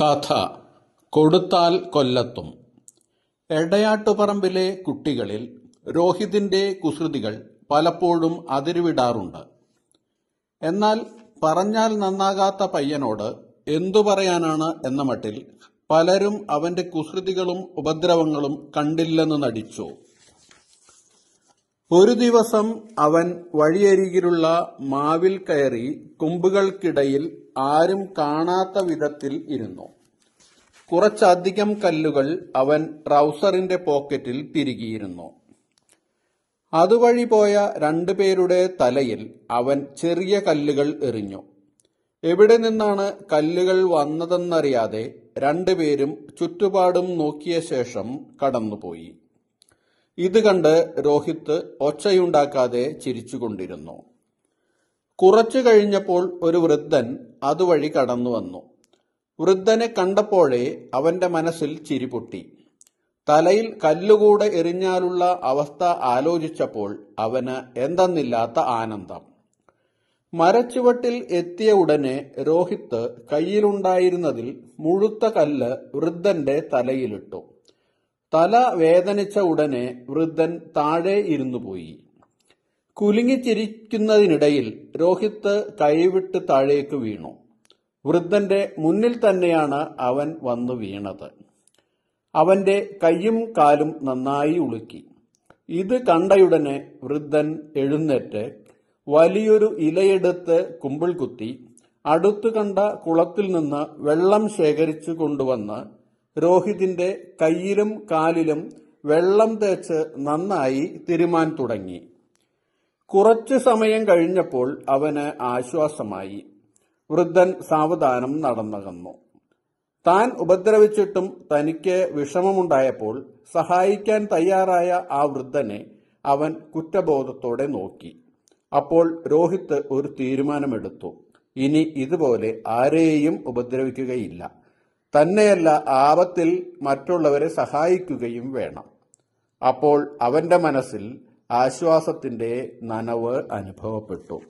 കഥ കൊടുത്താൽ കൊല്ലത്തും. എടയാട്ടുപറമ്പിലെ കുട്ടികളിൽ രോഹിതിന്റെ കുസൃതികൾ പലപ്പോഴും അതിരുവിടാറുണ്ട്. എന്നാൽ പറഞ്ഞാൽ നന്നാകാത്ത പയ്യനോട് എന്തു പറയാനാണ് എന്ന മട്ടിൽ പലരും അവന്റെ കുസൃതികളും ഉപദ്രവങ്ങളും കണ്ടില്ലെന്ന് നടിച്ചു. ഒരു ദിവസം അവൻ വഴിയരികിലുള്ള മാവിൽ കയറി കൊമ്പുകൾക്കിടയിൽ ആരും കാണാത്ത വിധത്തിൽ ഇരുന്നു. കുറച്ചധികം കല്ലുകൾ അവൻ ട്രൗസറിന്റെ പോക്കറ്റിൽ തിരുകിയിരുന്നു. അതുവഴി പോയ രണ്ടുപേരുടെ തലയിൽ അവൻ ചെറിയ കല്ലുകൾ എറിഞ്ഞു. എവിടെ നിന്നാണ് കല്ലുകൾ വന്നതെന്നറിയാതെ രണ്ടുപേരും ചുറ്റുപാടും നോക്കിയ ശേഷം കടന്നുപോയി. ഇത് കണ്ട് രോഹിത് ഒച്ചയുണ്ടാക്കാതെ ചിരിച്ചുകൊണ്ടിരുന്നു. കുറച്ചു കഴിഞ്ഞപ്പോൾ ഒരു വൃദ്ധൻ അതുവഴി കടന്നു വന്നു. വൃദ്ധനെ കണ്ടപ്പോഴേ അവന്റെ മനസ്സിൽ ചിരി പൊട്ടി. തലയിൽ കല്ലുകൂടെ എറിഞ്ഞാലുള്ള അവസ്ഥ ആലോചിച്ചപ്പോൾ അവന് എന്തെന്നില്ലാത്ത ആനന്ദം. മരച്ചുവട്ടിൽ എത്തിയ ഉടനെ രോഹിത് കയ്യിലുണ്ടായിരുന്നതിൽ മുഴുത്ത കല്ല് വൃദ്ധന്റെ തലയിലിട്ടു. തല വേദനിച്ച ഉടനെ വൃദ്ധൻ താഴെ ഇരുന്നുപോയി. കുലുങ്ങിച്ചിരിക്കുന്നതിനിടയിൽ രോഹിത് കൈവിട്ട് താഴേക്ക് വീണു. വൃദ്ധന്റെ മുന്നിൽ തന്നെയാണ് അവൻ വന്നു വീണത്. അവന്റെ കൈയും കാലും നന്നായി ഉളുക്കി. ഇത് കണ്ടയുടനെ വൃദ്ധൻ എഴുന്നേറ്റ് വലിയൊരു ഇലയെടുത്ത് കുമ്പിൾ കുത്തി അടുത്തു കണ്ട കുളത്തിൽ നിന്ന് വെള്ളം ശേഖരിച്ചു കൊണ്ടുവന്ന് രോഹിതിന്റെ കയ്യിലും കാലിലും വെള്ളം തേച്ച് നന്നായി തിരുമാൻ തുടങ്ങി. കുറച്ചു സമയം കഴിഞ്ഞപ്പോൾ അവന് ആശ്വാസമായി. വൃദ്ധൻ സാവധാനം നടന്നകന്നു. താൻ ഉപദ്രവിച്ചിട്ടും തനിക്ക് വിഷമമുണ്ടായപ്പോൾ സഹായിക്കാൻ തയ്യാറായ ആ വൃദ്ധനെ അവൻ കുറ്റബോധത്തോടെ നോക്കി. അപ്പോൾ രോഹിത് ഒരു തീരുമാനമെടുത്തു. ഇനി ഇതുപോലെ ആരെയും ഉപദ്രവിക്കുകയില്ല. തന്നെയല്ല, ആപത്തിൽ മറ്റുള്ളവരെ സഹായിക്കുകയും വേണം. അപ്പോൾ അവന്റെ മനസ്സിൽ ആശ്വാസത്തിന്റെ നനവ് അനുഭവപ്പെട്ടു.